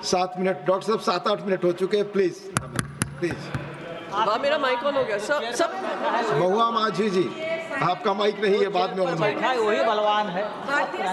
7 minute doctor साहब, 7-8 minute हो चुके हैं, प्लीज प्लीज। हाँ, मेरा माइक ऑन हो गया सब। महुआ माझी जी, आपका माइक नहीं है, बाद में ऑन होगा। वही बलवान है। भारतीय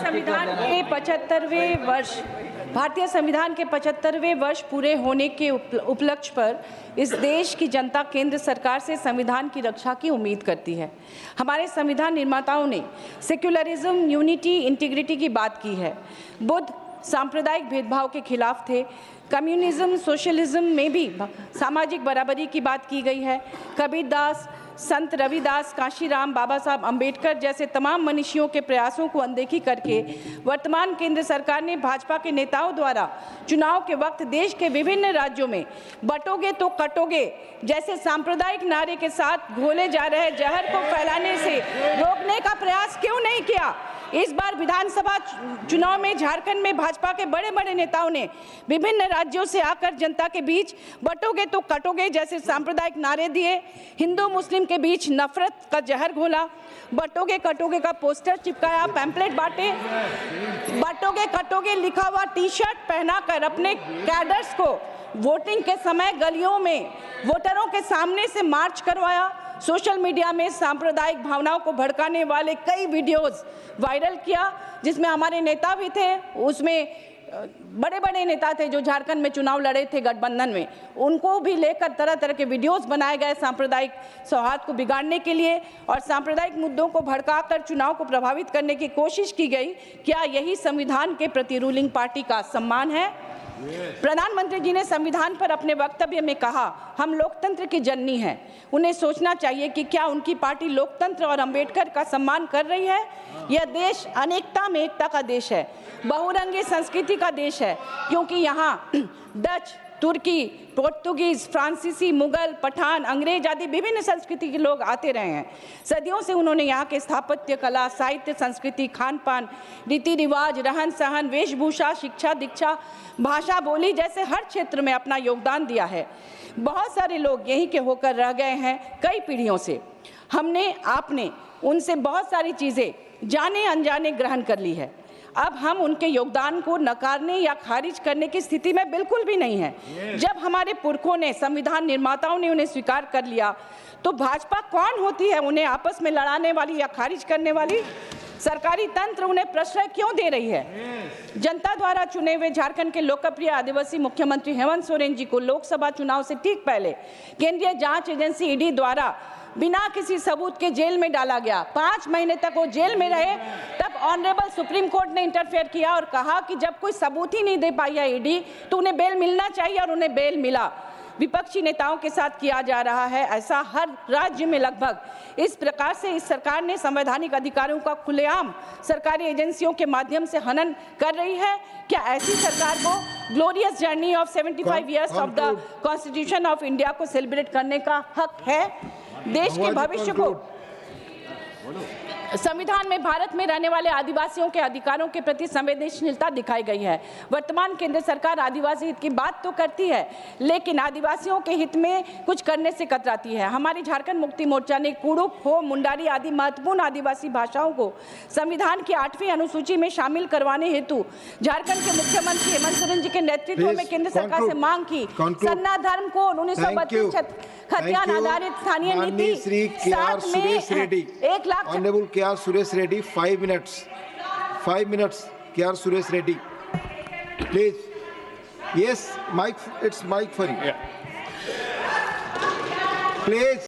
संविधान के 75वें वर्ष पूरे होने के उपलक्ष्य पर इस देश की जनता केंद्र सरकार से संविधान की रक्षा की उम्मीद करती है। हमारे संविधान निर्माताओं ने सेक्युलरिज्म, यूनिटी, इंटीग्रिटी की बात की है। बुद्ध सांप्रदायिक भेदभाव के खिलाफ थे। कम्युनिज्म, सोशलिज्म में भी सामाजिक बराबरी की बात की गई है। कबीरदास, संत रविदास, काशीराम, बाबा साहब अम्बेडकर जैसे तमाम मनीषियों के प्रयासों को अनदेखी करके वर्तमान केंद्र सरकार ने भाजपा के नेताओं द्वारा चुनाव के वक्त देश के विभिन्न राज्यों में बटोगे तो कटोगे जैसे सांप्रदायिक नारे के साथ घोले जा रहे जहर को फैलाने से रोकने का प्रयास क्यों नहीं किया? इस बार विधानसभा चुनाव में झारखंड में भाजपा के बड़े बड़े नेताओं ने विभिन्न राज्यों से आकर जनता के बीच बटोगे तो कटोगे जैसे सांप्रदायिक नारे दिए, हिंदू मुस्लिम के बीच नफरत का जहर घोला, बटोगे कटोगे का पोस्टर चिपकाया, पैम्पलेट बांटे, बटोगे कटोगे लिखा हुआ टी-शर्ट पहनाकर अपने कैडर्स को वोटिंग के समय गलियों में वोटरों के सामने से मार्च करवाया। सोशल मीडिया में सांप्रदायिक भावनाओं को भड़काने वाले कई वीडियोस वायरल किया, जिसमें हमारे नेता भी थे। उसमें बड़े बड़े नेता थे जो झारखंड में चुनाव लड़े थे गठबंधन में, उनको भी लेकर तरह तरह के वीडियोस बनाए गए सांप्रदायिक सौहार्द को बिगाड़ने के लिए और सांप्रदायिक मुद्दों को भड़काकर चुनाव को प्रभावित करने की कोशिश की गई। क्या यही संविधान के प्रति रूलिंग पार्टी का सम्मान है? प्रधानमंत्री जी ने संविधान पर अपने वक्तव्य में कहा, हम लोकतंत्र की जननी हैं। उन्हें सोचना चाहिए कि क्या उनकी पार्टी लोकतंत्र और अंबेडकर का सम्मान कर रही है? यह देश अनेकता में एकता का देश है, बहुरंगी संस्कृति का देश है, क्योंकि यहाँ डच, तुर्की, पोर्तुगीज, फ्रांसीसी, मुगल, पठान, अंग्रेज आदि विभिन्न संस्कृति के लोग आते रहे हैं। सदियों से उन्होंने यहाँ के स्थापत्य कला, साहित्य, संस्कृति, खान पान, रीति रिवाज, रहन सहन, वेशभूषा, शिक्षा, दीक्षा, भाषा, बोली जैसे हर क्षेत्र में अपना योगदान दिया है। बहुत सारे लोग यहीं के होकर रह गए हैं कई पीढ़ियों से। हमने, आपने उनसे बहुत सारी चीज़ें जाने अनजाने ग्रहण कर ली है। अब हम उनके योगदान को नकारने या खारिज करने की स्थिति में बिल्कुल भी नहीं है। जब हमारे पुरखों ने, संविधान निर्माताओं ने उन्हें स्वीकार कर लिया, तो भाजपा कौन होती है उन्हें आपस में लड़ाने वाली या खारिज करने वाली? सरकारी तंत्र उन्हें प्रश्रय क्यों दे रही है? जनता द्वारा चुने हुए झारखंड के लोकप्रिय आदिवासी मुख्यमंत्री हेमंत सोरेन जी को लोकसभा चुनाव से ठीक पहले केंद्रीय जांच एजेंसी ईडी द्वारा बिना किसी सबूत के जेल में डाला गया। 5 महीने तक वो जेल में रहे। तब ऑनरेबल सुप्रीम कोर्ट ने इंटरफेयर किया और कहा कि जब कोई सबूत ही नहीं दे पाई है ईडी, तो उन्हें बेल मिलना चाहिए, और उन्हें बेल मिला। विपक्षी नेताओं के साथ किया जा रहा है ऐसा हर राज्य में लगभग। इस प्रकार से इस सरकार ने संवैधानिक अधिकारों का खुलेआम सरकारी एजेंसियों के माध्यम से हनन कर रही है। क्या ऐसी सरकार को glorious journey of 75 years of the constitution of India को सेलिब्रेट करने का हक है? देश के भविष्य को, संविधान में भारत में रहने वाले आदिवासियों के अधिकारों के प्रति संवेदनशीलता दिखाई गई है। वर्तमान केंद्र सरकार आदिवासी हित की बात तो करती है, लेकिन आदिवासियों के हित में कुछ करने से कतराती है। हमारी झारखंड मुक्ति मोर्चा ने कुड़ुक, हो, मुंडारी आदि महत्वपूर्ण आदिवासी भाषाओं को संविधान की 8वीं अनुसूची में शामिल करवाने हेतु झारखंड के मुख्यमंत्री हेमंत सोरेन जी के नेतृत्व में केंद्र सरकार से मांग की। सन्ना धर्म को 1932 खतियान आधारित स्थानीय नीति, साथ में 1 lakh KR Suresh Reddy, 5 minutes. 5 minutes. KR Suresh Reddy, please. Yes, mic. It's mic for you. Yeah. Please.